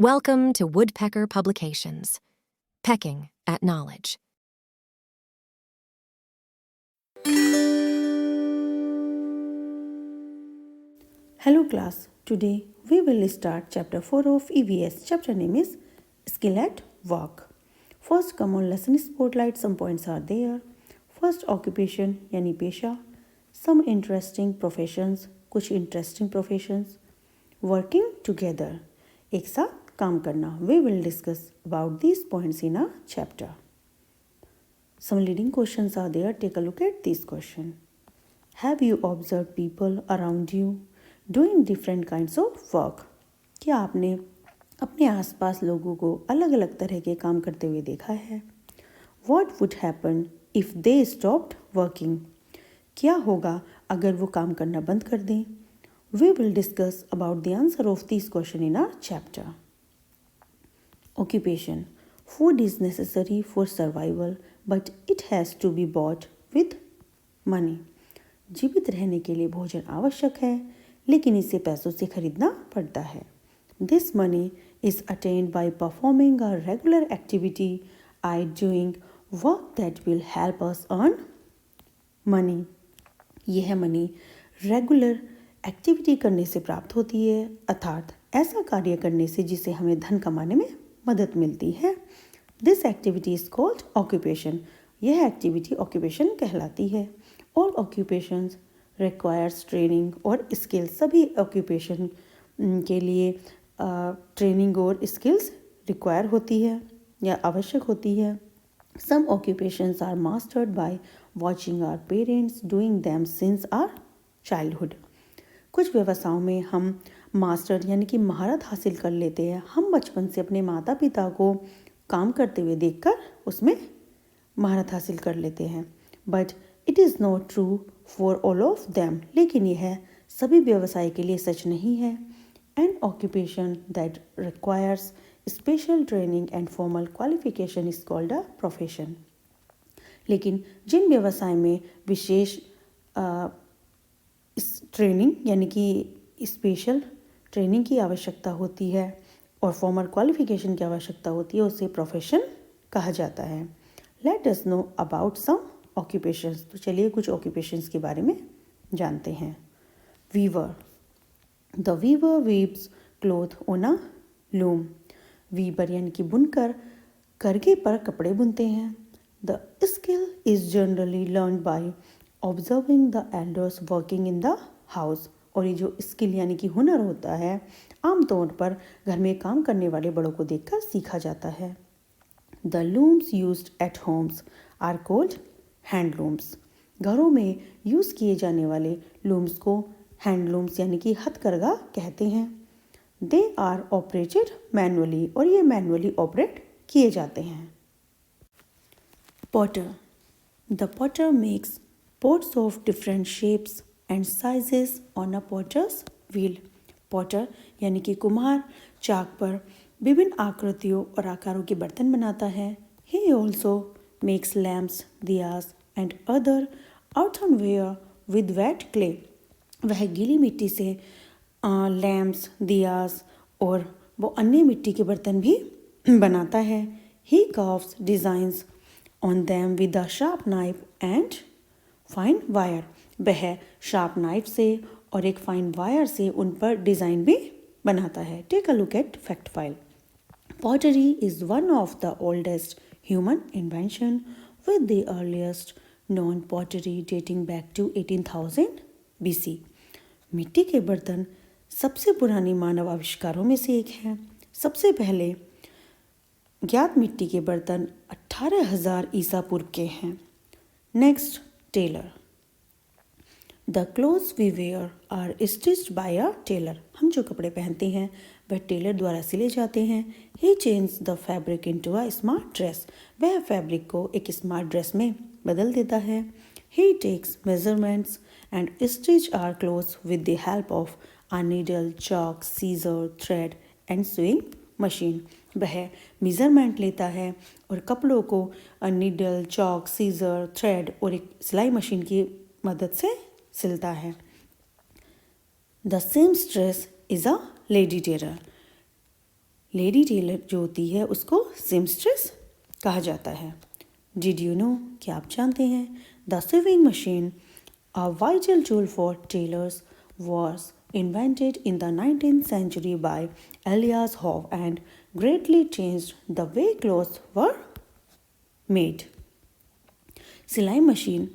Welcome to Woodpecker Publications, Pecking at Knowledge. Hello class, today we will start chapter 4 of EVS. Chapter name is Skill at Work. First common lesson spotlight, some points are there. First occupation यानी पेशा, some interesting professions, कुछ interesting professions. Working together, एक साथ काम करना. We will discuss about these points in a chapter. Some leading questions are there. Take a look at this question. Have you observed people around you doing different kinds of work? क्या आपने अपने आसपास लोगों को अलग अलग तरह के काम करते हुए देखा है? What would happen if they stopped working? क्या होगा अगर वो काम करना बंद कर दें? We will discuss about the answer of this question in our chapter. Occupation. Food is necessary for survival, but it has to be bought with money. जीवित रहने के लिए भोजन आवश्यक है, लेकिन इसे पैसों से खरीदना पड़ता है. This money is attained by performing a regular activity or doing work that will help us earn money. यह मनी रेगुलर एक्टिविटी करने से प्राप्त होती है, अर्थात ऐसा कार्य करने से जिसे हमें धन कमाने में मदद मिलती है. This activity is called occupation. यह एक्टिविटी ऑक्यूपेशन कहलाती है. All occupations requires training और skills. सभी ऑक्यूपेशन के लिए ट्रेनिंग और स्किल्स रिक्वायर होती है या आवश्यक होती है. Some occupations are mastered by watching our parents doing them since our childhood. कुछ व्यवसायों में हम मास्टर यानी कि महारत हासिल कर लेते हैं. हम बचपन से अपने माता पिता को काम करते हुए देखकर उसमें महारत हासिल कर लेते हैं. But it is not true for all of them. लेकिन यह सभी व्यवसाय के लिए सच नहीं है. N occupation that requires special training and formal qualification is called a profession. लेकिन जिन व्यवसाय में विशेष ट्रेनिंग यानी कि स्पेशल ट्रेनिंग की आवश्यकता होती है और फॉर्मल क्वालिफिकेशन की आवश्यकता होती है, उसे प्रोफेशन कहा जाता है. Let us know about some occupations. तो चलिए कुछ ऑक्यूपेशंस के बारे में जानते हैं. Weaver. The weaver weaves cloth on a loom. Weaver यानी कि बुनकर करघे पर कपड़े बुनते हैं. The skill is generally learn by observing the elders working in the house. और ये जो स्किल यानी कि हुनर होता है आमतौर पर घर में काम करने वाले बड़ों को देखकर सीखा जाता है. The looms used at homes are called handlooms. घरों में यूज़ किए जाने वाले लूम्स को हैंडलूम्स यानी कि हथकरघा कहते हैं. They are operated manually. और ये मैनुअली ऑपरेट किए जाते हैं. Potter. The potter makes pots of different shapes and sizes on a potter's wheel. Potter यानी कि कुम्हार चाक पर विभिन्न आकृतियों और आकारों के बर्तन बनाता है. He also makes lamps, diyas and other earthenware with wet clay. वह गीली मिट्टी से लैम्प्स, दियास और वो अन्य मिट्टी के बर्तन भी बनाता है. He carves designs on them with a sharp knife and fine wire. वह शार्प नाइफ से और एक फाइन वायर से उन पर डिज़ाइन भी बनाता है. Take a look at fact file. Pottery is one of the oldest human invention with the earliest known pottery dating back to 18,000 BC. मिट्टी के बर्तन सबसे पुरानी मानव आविष्कारों में से एक है. सबसे पहले ज्ञात मिट्टी के बर्तन 18,000 ईसा पूर्व के हैं. Next, tailor. The clothes we wear are stitched by a tailor. हम जो कपड़े पहनते हैं वह टेलर द्वारा सिले जाते हैं. He change the fabric into a smart dress. वह फैब्रिक को एक स्मार्ट ड्रेस में बदल देता है. He takes measurements and stitch our clothes with the help of a needle, chalk, scissor, thread and sewing machine. वह मेज़रमेंट लेता है और कपड़ों को नीडल, चॉक, सीजर, थ्रेड और एक सिलाई मशीन की मदद से सिलता है. The seamstress is a lady tailor. Lady tailor जो होती है उसको सिम्स्ट्रेस कहा जाता है। डिड यू नो, क्या आप जानते हैं, the sewing machine, a vital tool for tailors, was invented in the 19th century by Elias Howe and greatly changed the way clothes were made. सिलाई मशीन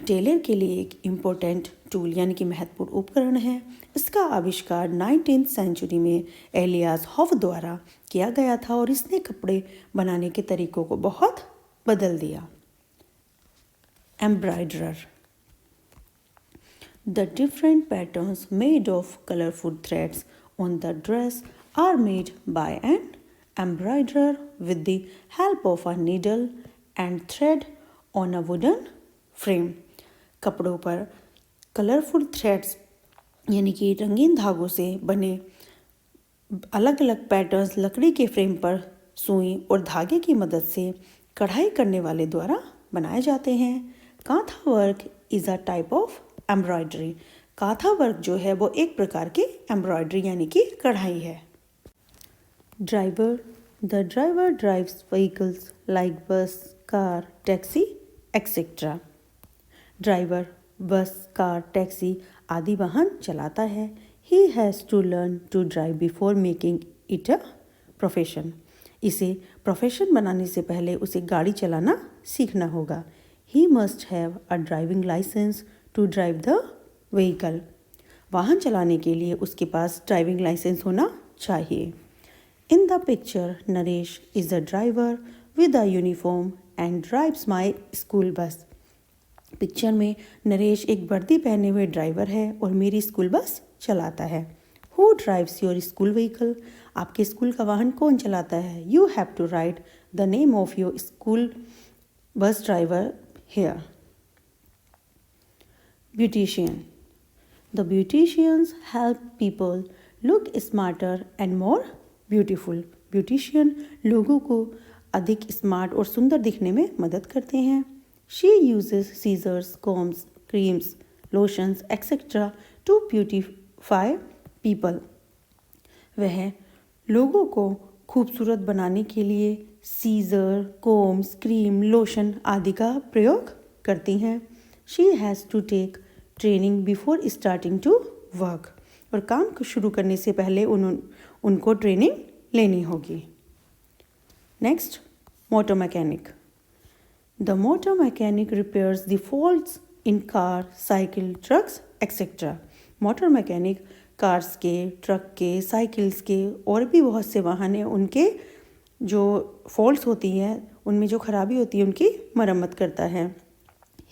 टेलर के लिए एक इम्पोर्टेंट टूल यानी कि महत्वपूर्ण उपकरण है। इसका आविष्कार 19th सेंचुरी में एलियास हॉव द्वारा किया गया था और इसने कपड़े बनाने के तरीकों को बहुत बदल दिया। एम्ब्रॉयडरर, the different patterns made of colorful threads on the dress are made by an embroiderer with the help of a needle and thread on a wooden frame. कपड़ों पर कलरफुल थ्रेड्स यानी कि रंगीन धागों से बने अलग अलग पैटर्न्स लकड़ी के फ्रेम पर सुई और धागे की मदद से कढ़ाई करने वाले द्वारा बनाए जाते हैं। Kantha work is a type of embroidery. Kantha work जो है वो एक प्रकार की एम्ब्रॉयडरी यानी कि कढ़ाई है। Driver, the driver drives vehicles like bus, car, taxi etcetera. Driver bus, car, taxi आदि वाहन चलाता है। He has to learn to drive before making it a profession. इसे प्रोफेशन बनाने से पहले उसे गाड़ी चलाना सीखना होगा। He must have a driving licence to drive the vehicle. वाहन चलाने के लिए उसके पास ड्राइविंग लाइसेंस होना चाहिए। In the picture Naresh is a driver with a uniform and drives my school bus. Picture में नरेश एक वर्दी पहने हुए ड्राइवर है और मेरी स्कूल बस चलाता है। Who drives your school vehicle? आपके स्कूल का वाहन कौन चलाता है? You have to write the name of your school bus driver here. Beautician. The beauticians help people look smarter and more beautiful. Beautician लोगों को अधिक स्मार्ट और सुंदर दिखने में मदद करते हैं। She uses scissors, combs, creams, lotions, etc. to beautify people. वह लोगों को खूबसूरत बनाने के लिए सीजर, कोम्स, क्रीम, लोशन आदि का प्रयोग करती हैं। She has to take training before starting to work. और काम को शुरू करने से पहले उनको ट्रेनिंग लेनी होगी। Next, motor mechanic. The motor mechanic repairs the faults in car, cycle, trucks etcetera. Motor mechanic cars के, ट्रक के, साइकिल्स के और भी बहुत से वाहन हैं उनके जो फॉल्ट्स होती हैं उनमें जो खराबी होती है उनकी मरम्मत करता है।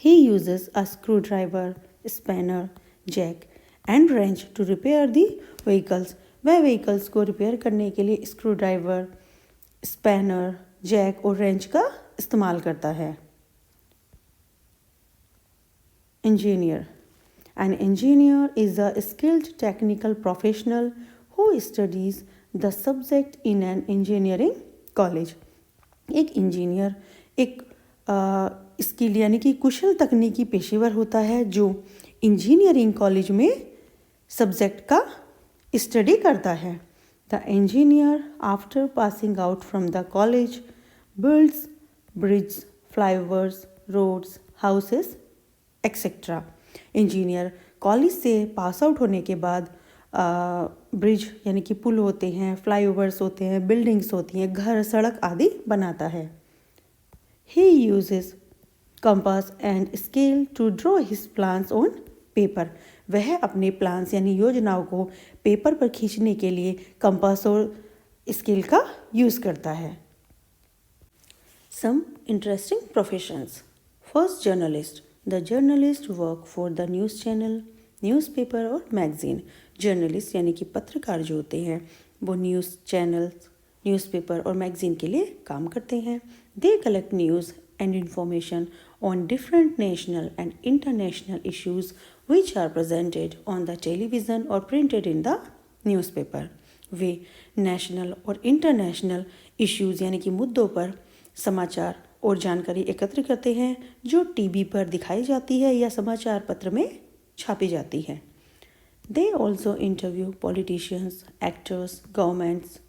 He uses a screwdriver, spanner, jack and wrench to repair the vehicles. वह व्हीकल्स को रिपेयर करने के लिए स्क्रू ड्राइवर, स्पैनर, जैक और रेंच का इस्तेमाल करता है। Engineer. An engineer is a skilled technical professional who studies the subject in an engineering college. एक इंजीनियर एक स्किल यानी कि कुशल तकनीकी पेशेवर होता है जो इंजीनियरिंग कॉलेज में सब्जेक्ट का स्टडी करता है। The engineer after passing out from the college builds bridge, flyovers, roads, houses etcetera. Engineer college से पास आउट होने के बाद ब्रिज यानी कि पुल होते हैं, फ्लाईओवर्स होते हैं, बिल्डिंग्स होती हैं, घर, सड़क आदि बनाता है। He uses compass and scale to draw his plans on paper. वह अपने प्लान्स यानी योजनाओं को पेपर पर खींचने के लिए कंपास और स्केल का यूज़ करता है। Some interesting professions. First, journalist. The journalist work for the news channel, newspaper और magazine. जर्नलिस्ट यानी कि पत्रकार जो होते हैं वो न्यूज़ चैनल्स, न्यूज़पेपर और मैगजीन के लिए काम करते हैं। They collect news and information on different national and international issues which are presented on the television और प्रिंटेड इन द न्यूज़पेपर। वे नेशनल और इंटरनेशनल इश्यूज़ यानी कि मुद्दों पर समाचार और जानकारी एकत्र करते हैं जो टीवी पर दिखाई जाती है या समाचार पत्र में छापी जाती है। They also interview politicians, actors, governments,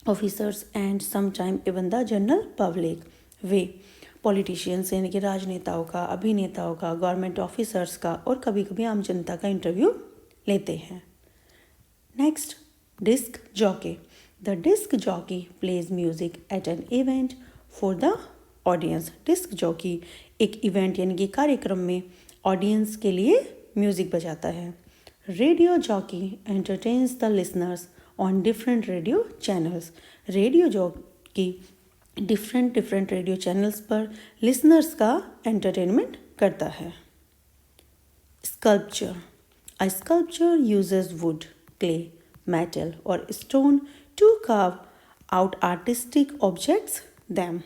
officers and sometime even the general public. Way politicians यानी कि राजनेताओं का, अभिनेताओं का, गवर्नमेंट ऑफिसर्स का और कभी कभी आम जनता का इंटरव्यू लेते हैं। Next, disc jockey. The disc jockey plays music at an event for the audience. Disc jockey एक इवेंट यानी कि कार्यक्रम में ऑडियंस के लिए म्यूजिक बजाता है। Radio jockey entertains the listeners on different radio channels. Radio jockey different radio channels पर लिसनर्स का एंटरटेनमेंट करता है। Sculpture. A sculpture uses wood, clay, metal और stone to carve out artistic objects them.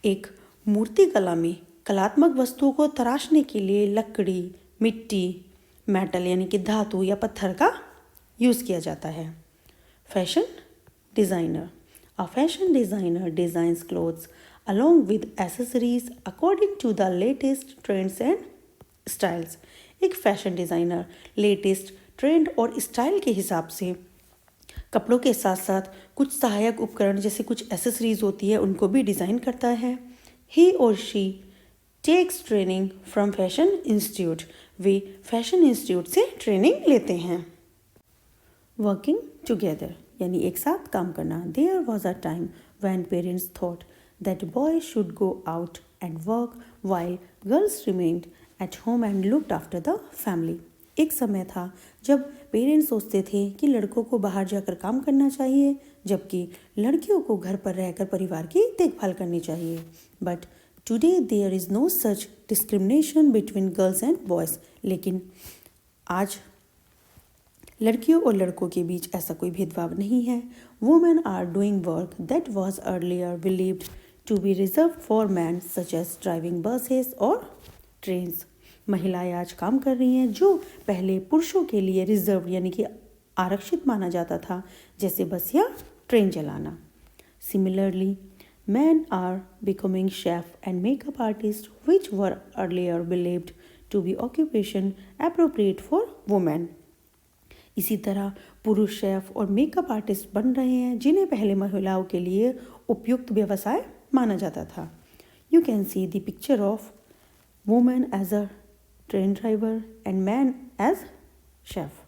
एक मूर्ति कला में कलात्मक वस्तुओं को तराशने के लिए लकड़ी, मिट्टी, मेटल यानी कि धातु या पत्थर का यूज़ किया जाता है। Fashion designer. A fashion designer designs clothes along with accessories according to the latest trends and styles। एक फैशन डिज़ाइनर लेटेस्ट ट्रेंड और स्टाइल के हिसाब से कपड़ों के साथ साथ कुछ सहायक उपकरण जैसे कुछ एसेसरीज होती है उनको भी डिज़ाइन करता है। ही और she takes training from fashion institute. वे फैशन इंस्टीट्यूट से ट्रेनिंग लेते हैं। वर्किंग टुगेदर यानी एक साथ काम करना। There was a time when parents thought that boys should go out and work while girls remained at home and looked after the family. एक समय था जब पेरेंट्स सोचते थे कि लड़कों को बाहर जाकर काम करना चाहिए जबकि लड़कियों को घर पर रहकर परिवार की देखभाल करनी चाहिए। But today there is no such discrimination between girls and boys. लेकिन आज लड़कियों और लड़कों के बीच ऐसा कोई भेदभाव नहीं है। Women are doing work that was earlier believed to be reserve for man such as driving buses और ट्रेन्स। महिलाएं आज काम कर रही हैं जो पहले पुरुषों के लिए रिजर्व यानी कि आरक्षित माना जाता था, जैसे बस या ट्रेन चलाना। Similarly men are becoming chef and makeup artists which were earlier believed to be occupation appropriate for women। इसी तरह पुरुष शेफ और मेकअप आर्टिस्ट बन रहे हैं जिन्हें पहले महिलाओं के लिए उपयुक्त व्यवसाय माना जाता था। You can see the picture of women as a train driver and man as chef.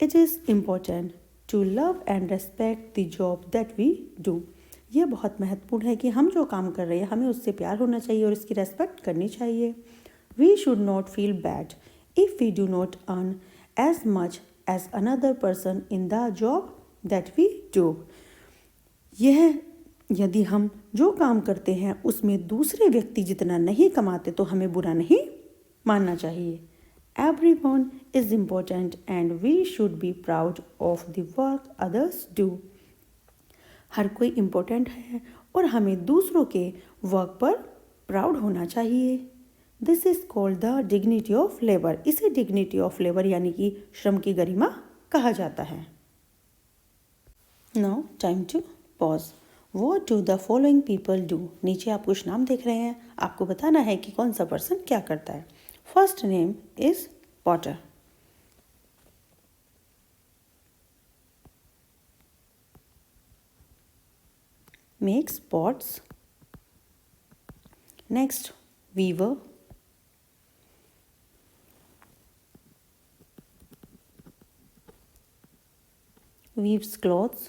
It is important to love and respect the job that we do. ये बहुत महत्वपूर्ण है कि हम जो काम कर रहे हैं हमें उससे प्यार होना चाहिए और इसकी रेस्पेक्ट करनी चाहिए। We should not feel bad if we do not earn as much as another person in the job that we do. यह यदि हम जो काम करते हैं उसमें दूसरे व्यक्ति जितना नहीं कमाते तो हमें बुरा नहीं मानना चाहिए। Everyone is important and we should be proud of the work others do. हर कोई इम्पोर्टेंट है और हमें दूसरों के वर्क पर प्राउड होना चाहिए। This is called the dignity of labour. इसे डिग्निटी ऑफ लेबर यानी कि श्रम की गरिमा कहा जाता है। Now time to pause. What do the following people do. नीचे आप कुछ नाम देख रहे हैं, आपको बताना है कि कौन सा पर्सन क्या करता है। First name is Potter. Makes pots. Next, weaver. Weaves clothes.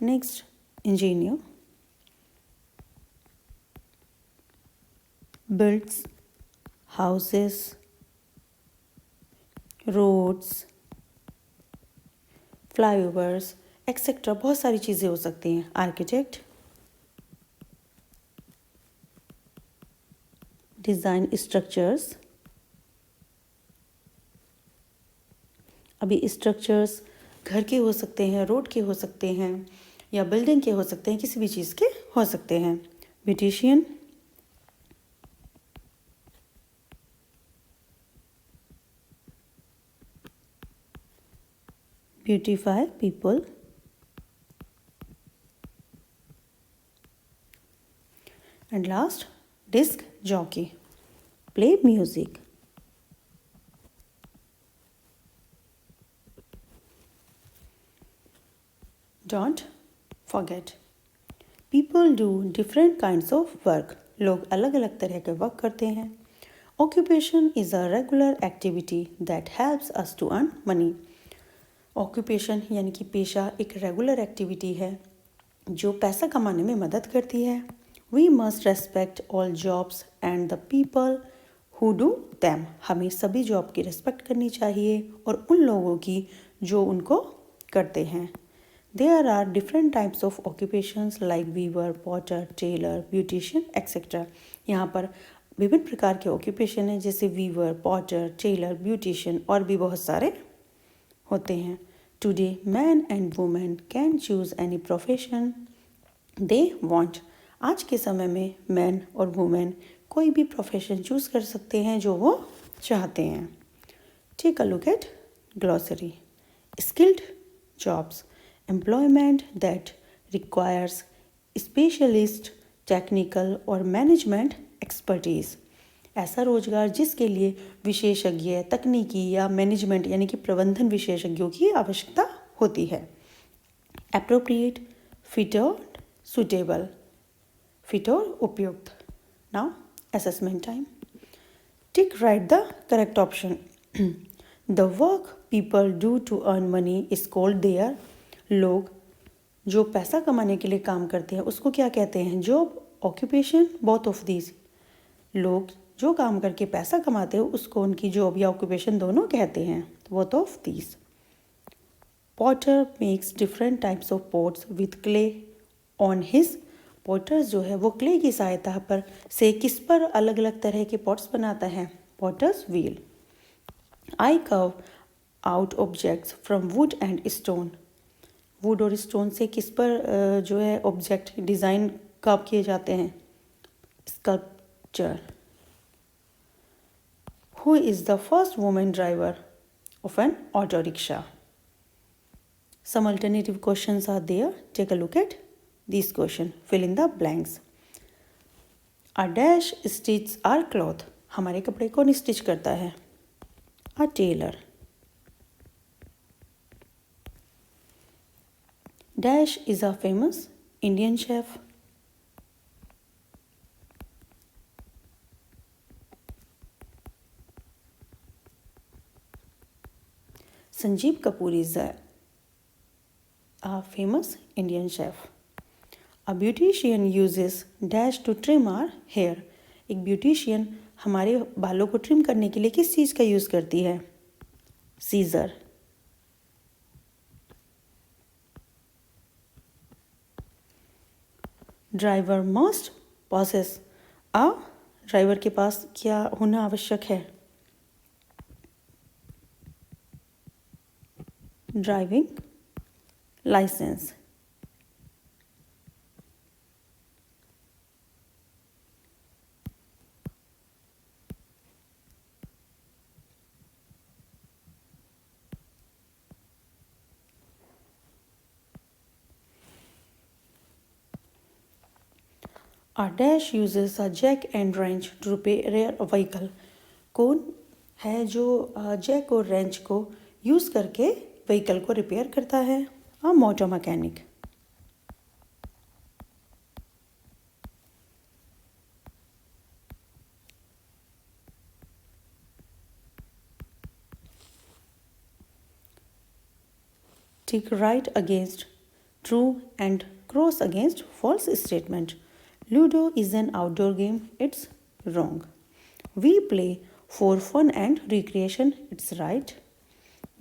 Next, engineer. Builds houses, roads, flyovers etcetera बहुत सारी चीज़ें हो सकती हैं। Architect, design structures. अभी स्ट्रक्चर्स घर के हो सकते हैं, रोड के हो सकते हैं या बिल्डिंग के हो सकते हैं, किसी भी चीज़ के हो सकते हैं। Beautician, beautify people. And last, disc jockey. play music. Don't forget, people do different kinds of work. लोग अलग अलग तरह के वर्क करते हैं. Occupation is a regular activity that helps us to earn money. Occupation यानी कि पेशा एक रेगुलर एक्टिविटी है जो पैसा कमाने में मदद करती है. We must respect all jobs and the people who do them. हमें सभी जॉब की रिस्पेक्ट करनी चाहिए और उन लोगों की जो उनको करते हैं. There are different types of occupations like weaver, potter, tailor, beautician, etc. यहाँ पर विभिन्न प्रकार के ऑक्यूपेशन हैं जैसे वीवर, पॉटर, टेलर, ब्यूटिशियन और भी बहुत सारे होते हैं. Today, men and women can choose any profession they want. आज के समय में मैन और वुमेन कोई भी प्रोफेशन चूज कर सकते हैं जो वो चाहते हैं. Take a look at glossary. Skilled jobs, employment that requires specialist technical or management expertise. ऐसा रोजगार जिसके लिए विशेषज्ञ तकनीकी या मैनेजमेंट यानी कि प्रबंधन विशेषज्ञों की आवश्यकता होती है. Appropriate, fit or suitable. Fit और उपयुक्त. Now assessment time. Tick right the correct option. The work people do to earn money is called their. लोग जो पैसा कमाने के लिए काम करते हैं उसको क्या कहते हैं? Job, occupation, both of these. लोग जो काम करके पैसा कमाते हैं उसको उनकी जॉब या ऑक्यूपेशन दोनों कहते हैं. Both of these. Potter makes different types of pots with clay on his. Potters जो है वो क्ले की सहायता पर से किस पर अलग अलग तरह के पॉट्स बनाता है? Potter's wheel. I carve out objects from wood and stone. Wood और स्टोन से किस पर जो है ऑब्जेक्ट डिज़ाइन कर्व किए जाते हैं? Sculpture. Who is the first women driver of N auto rickshaw? Some alternative questions are there. Take a look at these questions. Fill in the blanks. A dash stitches our cloth. हमारे कपड़े कौन stitch करता है? A tailor. Dash is a famous Indian chef. Sanjeev Kapoor is a famous Indian chef. A beautician uses dash to trim our hair. एक beautician हमारे बालों को trim करने के लिए किस चीज़ का यूज़ करती है? Scissor. Driver must possess. Driver के पास क्या होना आवश्यक है? Driving licence. A dash uses a jack and wrench to repair a vehicle. कौन है जो जैक और रेंच को यूज़ करके व्हीकल को रिपेयर करता है? A motor mechanic. Tick right against true and cross against false statement. Ludo is an outdoor game. It's wrong. We play for fun and recreation. It's right.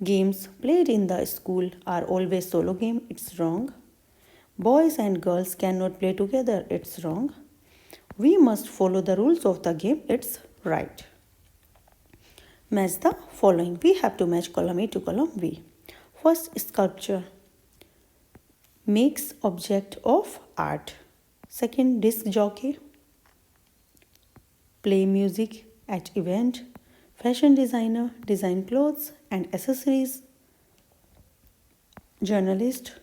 Games played in the school are always solo game. It's wrong. Boys and girls cannot play together. It's wrong. We must follow the rules of the game. It's right. Match the following. We have to match column A to column B. First, sculpture. Makes object of art. Second, disc jockey. Play music at event. Fashion designer. Design clothes and accessories. Journalist.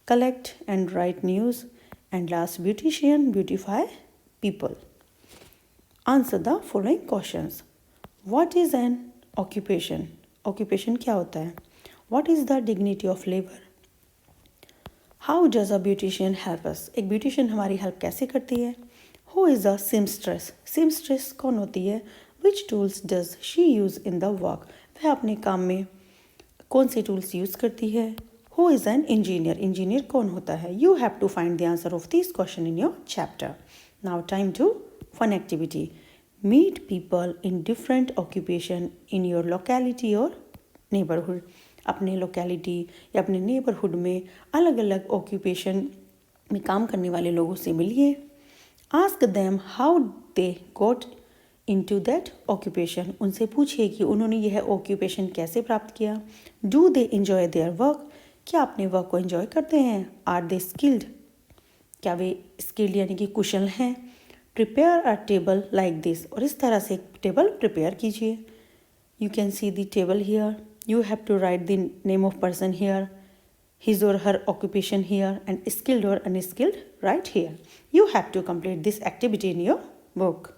Collect and write news. And last, beautician. Beautify people. Answer the following questions. What is an occupation? Occupation क्या होता है? What is the dignity of labour? How does a beautician help us? एक beautician हमारी help कैसे करती है? Who is a सिमस्ट्रेस? सिमस्ट्रेस कौन होती है? Which tools does she use in the work? वह अपने काम में कौन से टूल्स यूज़ करती है? Who is an engineer? Engineer कौन होता है? You have to find the answer of this question in your chapter. Now time to fun activity. Meet people in different occupation in your locality और neighbourhood. अपने locality या अपने neighbourhood में अलग अलग ऑक्यूपेशन में काम करने वाले लोगों से मिलिए. Ask them how they got into that occupation. उनसे पूछिए कि उन्होंने यह ऑक्यूपेशन कैसे प्राप्त किया. Do they enjoy their work? क्या अपने वर्क को एंजॉय करते हैं? Are they skilled? क्या वे स्किल्ड यानी कि कुशल हैं? Prepare a table like this. और इस तरह से एक टेबल प्रिपेयर कीजिए. You can see the table here. You have to write the name of person here, his or her occupation here, and skilled or unskilled right here. You have to complete this activity in your book.